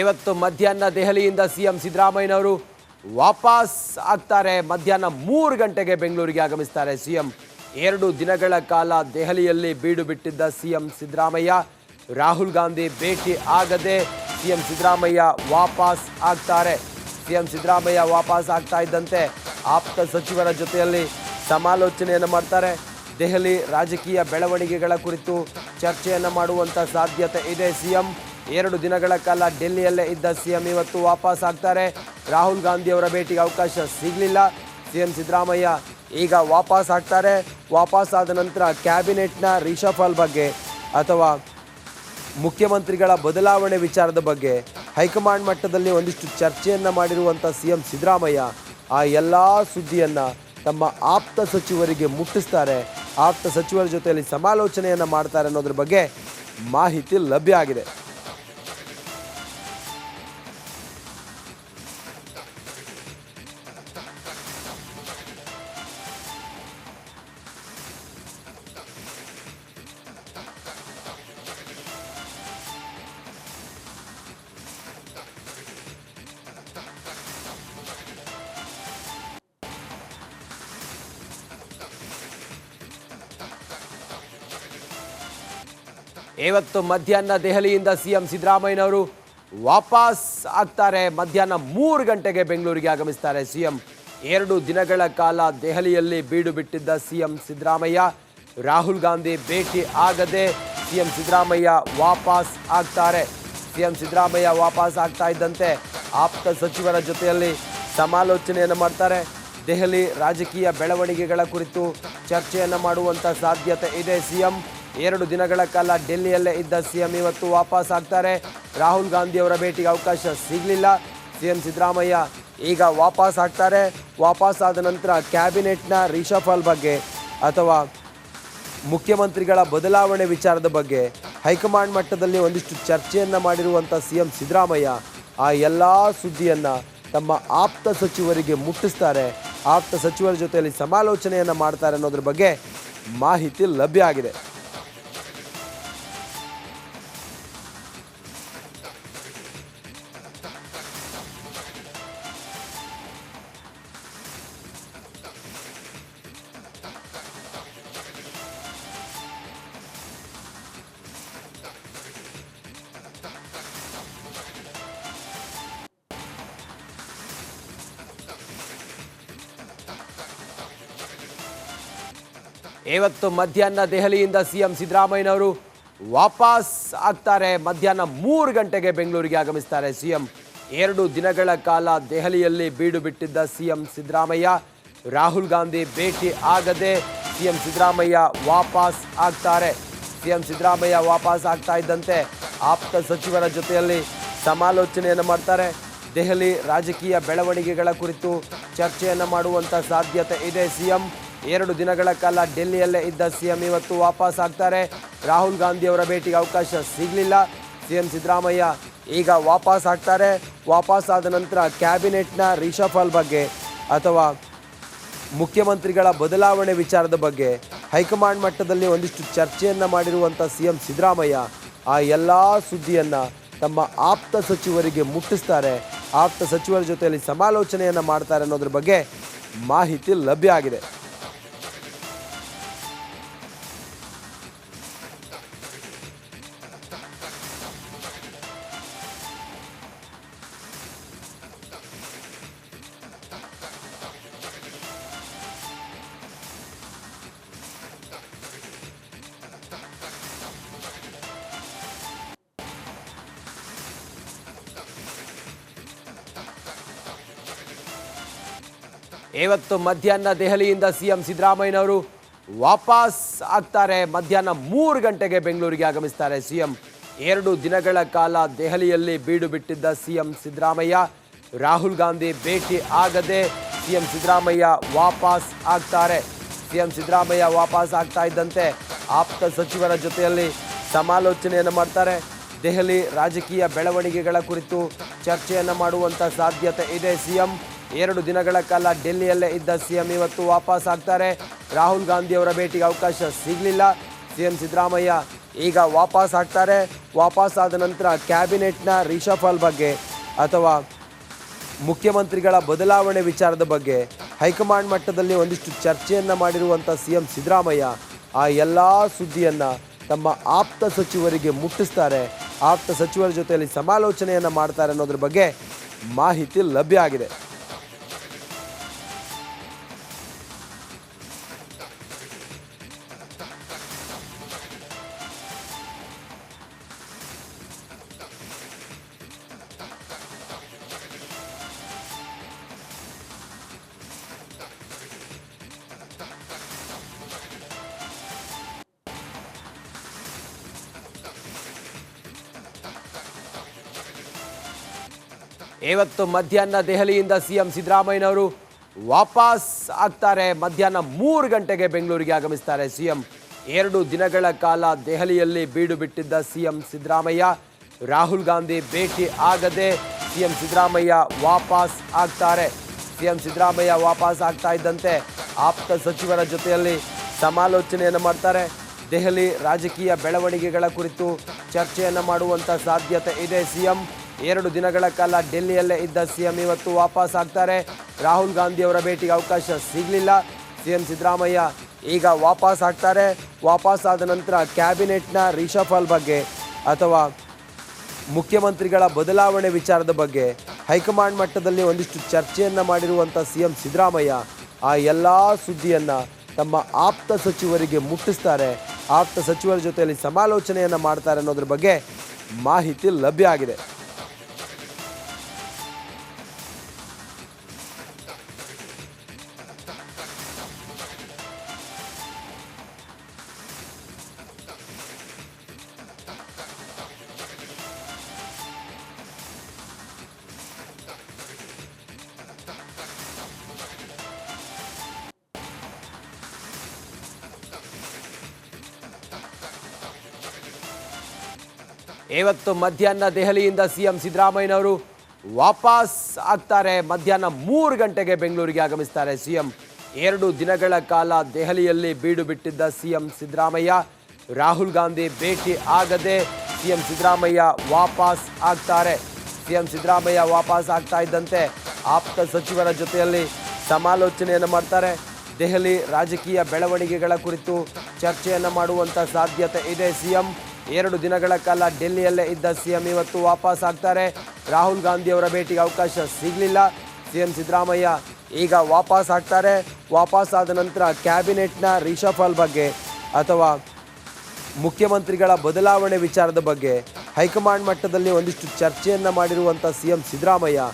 ಇವತ್ತು ಮಧ್ಯಾಹ್ನ ದೆಹಲಿಯಿಂದ ಸಿಎಂ ಸಿದ್ದರಾಮಯ್ಯನವರು ವಾಪಸ್ ಆಗ್ತಾರೆ. ಮಧ್ಯಾಹ್ನ 3 ಗಂಟೆಗೆ ಬೆಂಗಳೂರಿಗೆ ಆಗಮಿಸ್ತಾರೆ ಸಿಎಂ. 2 ದಿನಗಳ ಕಾಲ ದೆಹಲಿಯಲ್ಲಿ ಬೀಡು ಬಿಟ್ಟಿದ್ದ ಸಿಎಂ ಸಿದ್ದರಾಮಯ್ಯ ರಾಹುಲ್ ಗಾಂಧಿ ಭೇಟಿ ಆಗದೆ ಸಿಎಂ ಸಿದ್ದರಾಮಯ್ಯ ವಾಪಸ್ ಆಗ್ತಾರೆ. ಸಿಎಂ ಸಿದ್ದರಾಮಯ್ಯ ವಾಪಸ್ ಆಗ್ತಾ ಇದ್ದಂತೆ ಆಪ್ತ ಸಚಿವರ ಜೊತೆಯಲ್ಲಿ ಸಮಾಲೋಚನೆಯನ್ನು ಮಾಡ್ತಾರೆ. ದೆಹಲಿ ರಾಜಕೀಯ ಬೆಳವಣಿಗೆಗಳ ಕುರಿತು ಚರ್ಚೆಯನ್ನು ಮಾಡುವಂತ ಸಾಧ್ಯತೆ ಇದೆ. ಸಿಎಂ 2 ದಿನಗಳ ಕಾಲ ಡೆಲ್ಲಿಯಲ್ಲೇ ಇದ್ದ ಸಿಎಂ ಇವತ್ತು ವಾಪಸ್ ಆಗ್ತಾರೆ. ರಾಹುಲ್ ಗಾಂಧಿ ಅವರ ಭೇಟಿಗೆ ಅವಕಾಶ ಸಿಗಲಿಲ್ಲ. ಸಿಎಂ ಸಿದ್ದರಾಮಯ್ಯ ಈಗ ವಾಪಸ್ ಆಗ್ತಾರೆ. ವಾಪಸ್ ಆದ ನಂತರ ಕ್ಯಾಬಿನೆಟ್ನ ರಿಷಫಲ್ ಬಗ್ಗೆ ಅಥವಾ ಮುಖ್ಯಮಂತ್ರಿಗಳ ಬದಲಾವಣೆ ವಿಚಾರದ ಬಗ್ಗೆ ಹೈಕಮಾಂಡ್ ಮಟ್ಟದಲ್ಲಿ ಒಂದಿಷ್ಟು ಚರ್ಚೆಯನ್ನು ಮಾಡಿರುವಂಥ ಸಿಎಂ ಸಿದ್ದರಾಮಯ್ಯ ಆ ಎಲ್ಲ ಸುದ್ದಿಯನ್ನು ತಮ್ಮ ಆಪ್ತ ಸಚಿವರಿಗೆ ಮುಟ್ಟಿಸ್ತಾರೆ. ಆಪ್ತ ಸಚಿವರ ಜೊತೆಯಲ್ಲಿ ಸಮಾಲೋಚನೆಯನ್ನು ಮಾಡ್ತಾರೆ ಅನ್ನೋದ್ರ ಬಗ್ಗೆ ಮಾಹಿತಿ ಲಭ್ಯ ಆಗಿದೆ. ಇವತ್ತು ಮಧ್ಯಾಹ್ನ ದೆಹಲಿಯಿಂದ ಸಿಎಂ ಸಿದ್ದರಾಮಯ್ಯನವರು ವಾಪಸ್ ಆಗ್ತಾರೆ. ಮಧ್ಯಾಹ್ನ 3 ಗಂಟೆಗೆ ಬೆಂಗಳೂರಿಗೆ ಆಗಮಿಸ್ತಾರೆ ಸಿಎಂ. 2 ದಿನಗಳ ಕಾಲ ದೆಹಲಿಯಲ್ಲಿ ಬೀಡು ಬಿಟ್ಟಿದ್ದ ಸಿಎಂ ಸಿದ್ದರಾಮಯ್ಯ ರಾಹುಲ್ ಗಾಂಧಿ ಭೇಟಿ ಆಗದೆ ಸಿಎಂ ಸಿದ್ದರಾಮಯ್ಯ ವಾಪಸ್ ಆಗ್ತಾರೆ. ಸಿಎಂ ಸಿದ್ದರಾಮಯ್ಯ ವಾಪಸ್ ಆಗ್ತಾ ಇದ್ದಂತೆ ಆಪ್ತ ಸಚಿವರ ಜೊತೆಯಲ್ಲಿ ಸಮಾಲೋಚನೆಯನ್ನು ಮಾಡ್ತಾರೆ. ದೆಹಲಿ ರಾಜಕೀಯ ಬೆಳವಣಿಗೆಗಳ ಕುರಿತು ಚರ್ಚೆಯನ್ನು ಮಾಡುವಂಥ ಸಾಧ್ಯತೆ ಇದೆ. ಸಿಎಂ 2 ದಿನಗಳ ಕಾಲ ಡೆಲ್ಲಿಯಲ್ಲೇ ಇದ್ದ ಸಿಎಂ ಇವತ್ತು ವಾಪಸ್ ಆಗ್ತಾರೆ. ರಾಹುಲ್ ಗಾಂಧಿ ಅವರ ಭೇಟಿಗೆ ಅವಕಾಶ ಸಿಗಲಿಲ್ಲ. ಸಿಎಂ ಸಿದ್ದರಾಮಯ್ಯ ಈಗ ವಾಪಸ್ ಆಗ್ತಾರೆ. ವಾಪಸ್ ಆದ ನಂತರ ಕ್ಯಾಬಿನೆಟ್ನ ರಿಷಫಲ್ ಬಗ್ಗೆ ಅಥವಾ ಮುಖ್ಯಮಂತ್ರಿಗಳ ಬದಲಾವಣೆ ವಿಚಾರದ ಬಗ್ಗೆ ಹೈಕಮಾಂಡ್ ಮಟ್ಟದಲ್ಲಿ ಒಂದಿಷ್ಟು ಚರ್ಚೆಯನ್ನು ಮಾಡಿರುವಂಥ ಸಿಎಂ ಸಿದ್ದರಾಮಯ್ಯ ಆ ಎಲ್ಲ ಸುದ್ದಿಯನ್ನು ತಮ್ಮ ಆಪ್ತ ಸಚಿವರಿಗೆ ಮುಟ್ಟಿಸ್ತಾರೆ. ಆಪ್ತ ಸಚಿವರ ಜೊತೆಯಲ್ಲಿ ಸಮಾಲೋಚನೆಯನ್ನು ಮಾಡ್ತಾರೆ ಅನ್ನೋದ್ರ ಬಗ್ಗೆ ಮಾಹಿತಿ ಲಭ್ಯ ಆಗಿದೆ. ಇವತ್ತು ಮಧ್ಯಾಹ್ನ ದೆಹಲಿಯಿಂದ ಸಿಎಂ ಸಿದ್ದರಾಮಯ್ಯನವರು ವಾಪಸ್ ಆಗ್ತಾರೆ. ಮಧ್ಯಾಹ್ನ 3 ಗಂಟೆಗೆ ಬೆಂಗಳೂರಿಗೆ ಆಗಮಿಸ್ತಾರೆ ಸಿಎಂ. 2 ದಿನಗಳ ಕಾಲ ದೆಹಲಿಯಲ್ಲಿ ಬೀಡು ಬಿಟ್ಟಿದ್ದ ಸಿಎಂ ಸಿದ್ದರಾಮಯ್ಯ ರಾಹುಲ್ ಗಾಂಧಿ ಭೇಟಿ ಆಗದೆ ಸಿಎಂ ಸಿದ್ದರಾಮಯ್ಯ ವಾಪಸ್ ಆಗ್ತಾರೆ. ಸಿಎಂ ಸಿದ್ದರಾಮಯ್ಯ ವಾಪಸ್ ಆಗ್ತಾ ಇದ್ದಂತೆ ಆಪ್ತ ಸಚಿವರ ಜೊತೆಯಲ್ಲಿ ಸಮಾಲೋಚನೆಯನ್ನು ಮಾಡ್ತಾರೆ. ದೆಹಲಿ ರಾಜಕೀಯ ಬೆಳವಣಿಗೆಗಳ ಕುರಿತು ಚರ್ಚೆಯನ್ನು ಮಾಡುವಂಥ ಸಾಧ್ಯತೆ ಇದೆ. ಸಿಎಂ 2 ದಿನಗಳ ಕಾಲ ಡೆಲ್ಲಿಯಲ್ಲೇ ಇದ್ದ ಸಿಎಂ ಇವತ್ತು ವಾಪಸ್ ಆಗ್ತಾರೆ. ರಾಹುಲ್ ಗಾಂಧಿ ಅವರ ಭೇಟಿಗೆ ಅವಕಾಶ ಸಿಗಲಿಲ್ಲ. ಸಿಎಂ ಸಿದ್ದರಾಮಯ್ಯ ಈಗ ವಾಪಸ್ ಆಗ್ತಾರೆ. ವಾಪಸ್ ಆದ ನಂತರ ಕ್ಯಾಬಿನೆಟ್ನ ರಿಷಫಲ್ ಬಗ್ಗೆ ಅಥವಾ ಮುಖ್ಯಮಂತ್ರಿಗಳ ಬದಲಾವಣೆ ವಿಚಾರದ ಬಗ್ಗೆ ಹೈಕಮಾಂಡ್ ಮಟ್ಟದಲ್ಲಿ ಒಂದಿಷ್ಟು ಚರ್ಚೆಯನ್ನು ಮಾಡಿರುವಂಥ ಸಿಎಂ ಸಿದ್ದರಾಮಯ್ಯ ಆ ಎಲ್ಲ ಸುದ್ದಿಯನ್ನು ತಮ್ಮ ಆಪ್ತ ಸಚಿವರಿಗೆ ಮುಟ್ಟಿಸ್ತಾರೆ. ಆಪ್ತ ಸಚಿವರ ಜೊತೆಯಲ್ಲಿ ಸಮಾಲೋಚನೆಯನ್ನು ಮಾಡ್ತಾರೆ ಅನ್ನೋದ್ರ ಬಗ್ಗೆ ಮಾಹಿತಿ ಲಭ್ಯ ಆಗಿದೆ. ಇವತ್ತು ಮಧ್ಯಾಹ್ನ ದೆಹಲಿಯಿಂದ ಸಿಎಂ ಸಿದ್ದರಾಮಯ್ಯನವರು ವಾಪಸ್ ಆಗ್ತಾರೆ. ಮಧ್ಯಾಹ್ನ 3 ಗಂಟೆಗೆ ಬೆಂಗಳೂರಿಗೆ ಆಗಮಿಸ್ತಾರೆ ಸಿಎಂ. 2 ದಿನಗಳ ಕಾಲ ದೆಹಲಿಯಲ್ಲಿ ಬೀಡು ಬಿಟ್ಟಿದ್ದ ಸಿಎಂ ಸಿದ್ದರಾಮಯ್ಯ ರಾಹುಲ್ ಗಾಂಧಿ ಭೇಟಿ ಆಗದೆ ಸಿಎಂ ಸಿದ್ದರಾಮಯ್ಯ ವಾಪಸ್ ಆಗ್ತಾರೆ. ಸಿಎಂ ಸಿದ್ದರಾಮಯ್ಯ ವಾಪಸ್ ಆಗ್ತಾ ಇದ್ದಂತೆ ಆಪ್ತ ಸಚಿವರ ಜೊತೆಯಲ್ಲಿ ಸಮಾಲೋಚನೆಯನ್ನು ಮಾಡ್ತಾರೆ. ದೆಹಲಿ ರಾಜಕೀಯ ಬೆಳವಣಿಗೆಗಳ ಕುರಿತು ಚರ್ಚೆಯನ್ನು ಮಾಡುವಂಥ ಸಾಧ್ಯತೆ ಇದೆ. ಸಿಎಂ 2 ದಿನಗಳ ಕಾಲ ಡೆಲ್ಲಿಯಲ್ಲೇ ಇದ್ದ ಸಿಎಂ ಇವತ್ತು ವಾಪಸ್ ಆಗ್ತಾರೆ. ರಾಹುಲ್ ಗಾಂಧಿ ಅವರ ಭೇಟಿಗೆ ಅವಕಾಶ ಸಿಗಲಿಲ್ಲ. ಸಿಎಂ ಸಿದ್ದರಾಮಯ್ಯ ಈಗ ವಾಪಸ್ ಆಗ್ತಾರೆ. ವಾಪಸ್ ಆದ ನಂತರ ಕ್ಯಾಬಿನೆಟ್ನ ರಿಷಫಲ್ ಬಗ್ಗೆ ಅಥವಾ ಮುಖ್ಯಮಂತ್ರಿಗಳ ಬದಲಾವಣೆ ವಿಚಾರದ ಬಗ್ಗೆ ಹೈಕಮಾಂಡ್ ಮಟ್ಟದಲ್ಲಿ ಒಂದಿಷ್ಟು ಚರ್ಚೆಯನ್ನು ಮಾಡಿರುವಂಥ CM ಸಿದ್ದರಾಮಯ್ಯ ಆ ಎಲ್ಲ ಸುದ್ದಿಯನ್ನು ತಮ್ಮ ಆಪ್ತ ಸಚಿವರಿಗೆ ಮುಟ್ಟಿಸ್ತಾರೆ. ಆಪ್ತ ಸಚಿವರ ಜೊತೆಯಲ್ಲಿ ಸಮಾಲೋಚನೆಯನ್ನು ಮಾಡ್ತಾರೆ ಅನ್ನೋದ್ರ ಬಗ್ಗೆ ಮಾಹಿತಿ ಲಭ್ಯ ಆಗಿದೆ. ಇವತ್ತು ಮಧ್ಯಾಹ್ನ ದೆಹಲಿಯಿಂದ CM ಸಿದ್ದರಾಮಯ್ಯನವರು ವಾಪಸ್ ಆಗ್ತಾರೆ. ಮಧ್ಯಾಹ್ನ 3 ಗಂಟೆಗೆ ಬೆಂಗಳೂರಿಗೆ ಆಗಮಿಸ್ತಾರೆ. CM 2 ದಿನಗಳ ಕಾಲ ದೆಹಲಿಯಲ್ಲಿ ಬೀಡು ಬಿಟ್ಟಿದ್ದ CM ಸಿದ್ದರಾಮಯ್ಯ ರಾಹುಲ್ ಗಾಂಧಿ ಭೇಟಿ ಆಗದೆ CM ಸಿದ್ದರಾಮಯ್ಯ ವಾಪಸ್ ಆಗ್ತಾರೆ. CM ಸಿದ್ದರಾಮಯ್ಯ ವಾಪಸ್ ಆಗ್ತಾ ಇದ್ದಂತೆ ಆಪ್ತ ಸಚಿವರ ಜೊತೆಯಲ್ಲಿ ಸಮಾಲೋಚನೆಯನ್ನು ಮಾಡ್ತಾರೆ. ದೆಹಲಿ ರಾಜಕೀಯ ಬೆಳವಣಿಗೆಗಳ ಕುರಿತು ಚರ್ಚೆಯನ್ನು ಮಾಡುವಂಥ ಸಾಧ್ಯತೆ ಇದೆ. CM 2 ದಿನಗಳ ಕಾಲ ಡೆಲ್ಲಿಯಲ್ಲೇ ಇದ್ದ CM ಇವತ್ತು ವಾಪಸ್ ಆಗ್ತಾರೆ. ರಾಹುಲ್ ಗಾಂಧಿ ಅವರ ಭೇಟಿಗೆ ಅವಕಾಶ ಸಿಗಲಿಲ್ಲ. CM ಸಿದ್ದರಾಮಯ್ಯ ಈಗ ವಾಪಸ್ ಆಗ್ತಾರೆ. ವಾಪಸ್ ಆದ ನಂತರ ಕ್ಯಾಬಿನೆಟ್ನ ರಿಷಫಲ್ ಬಗ್ಗೆ ಅಥವಾ ಮುಖ್ಯಮಂತ್ರಿಗಳ ಬದಲಾವಣೆ ವಿಚಾರದ ಬಗ್ಗೆ ಹೈಕಮಾಂಡ್ ಮಟ್ಟದಲ್ಲಿ ಒಂದಿಷ್ಟು ಚರ್ಚೆಯನ್ನು ಮಾಡಿರುವಂಥ CM ಸಿದ್ದರಾಮಯ್ಯ ಆ ಎಲ್ಲ ಸುದ್ದಿಯನ್ನು ತಮ್ಮ ಆಪ್ತ ಸಚಿವರಿಗೆ ಮುಟ್ಟಿಸ್ತಾರೆ. ಆಪ್ತ ಸಚಿವರ ಜೊತೆಯಲ್ಲಿ ಸಮಾಲೋಚನೆಯನ್ನು ಮಾಡ್ತಾರೆ ಅನ್ನೋದ್ರ ಬಗ್ಗೆ ಮಾಹಿತಿ ಲಭ್ಯ ಆಗಿದೆ. ಇವತ್ತು ಮಧ್ಯಾಹ್ನ ದೆಹಲಿಯಿಂದ CM ಸಿದ್ದರಾಮಯ್ಯನವರು ವಾಪಸ್ ಆಗ್ತಾರೆ. ಮಧ್ಯಾಹ್ನ 3 ಗಂಟೆಗೆ ಬೆಂಗಳೂರಿಗೆ ಆಗಮಿಸ್ತಾರೆ. CM 2 ದಿನಗಳ ಕಾಲ ದೆಹಲಿಯಲ್ಲಿ ಬೀಡು ಬಿಟ್ಟಿದ್ದ CM ಸಿದ್ದರಾಮಯ್ಯ ರಾಹುಲ್ ಗಾಂಧಿ ಭೇಟಿ ಆಗದೆ CM ಸಿದ್ದರಾಮಯ್ಯ ವಾಪಸ್ ಆಗ್ತಾರೆ. CM ಸಿದ್ದರಾಮಯ್ಯ ವಾಪಸ್ ಆಗ್ತಾ ಇದ್ದಂತೆ ಆಪ್ತ ಸಚಿವರ ಜೊತೆಯಲ್ಲಿ ಸಮಾಲೋಚನೆಯನ್ನು ಮಾಡ್ತಾರೆ. ದೆಹಲಿ ರಾಜಕೀಯ ಬೆಳವಣಿಗೆಗಳ ಕುರಿತು ಚರ್ಚೆಯನ್ನು ಮಾಡುವಂಥ ಸಾಧ್ಯತೆ ಇದೆ. CM 2 ದಿನಗಳ ಕಾಲ ಡೆಲ್ಲಿಯಲ್ಲೇ ಇದ್ದ CM ಇವತ್ತು ವಾಪಸ್ ಆಗ್ತಾರೆ. ರಾಹುಲ್ ಗಾಂಧಿ ಅವರ ಭೇಟಿಗೆ ಅವಕಾಶ ಸಿಗಲಿಲ್ಲ. CM ಸಿದ್ದರಾಮಯ್ಯ ಈಗ ವಾಪಸ್ ಆಗ್ತಾರೆ. ವಾಪಸ್ ಆದ ನಂತರ ಕ್ಯಾಬಿನೆಟ್ನ ರಿಷಫಲ್ ಬಗ್ಗೆ ಅಥವಾ ಮುಖ್ಯಮಂತ್ರಿಗಳ ಬದಲಾವಣೆ ವಿಚಾರದ ಬಗ್ಗೆ ಹೈಕಮಾಂಡ್ ಮಟ್ಟದಲ್ಲಿ ಒಂದಿಷ್ಟು ಚರ್ಚೆಯನ್ನು ಮಾಡಿರುವಂಥ CM ಸಿದ್ದರಾಮಯ್ಯ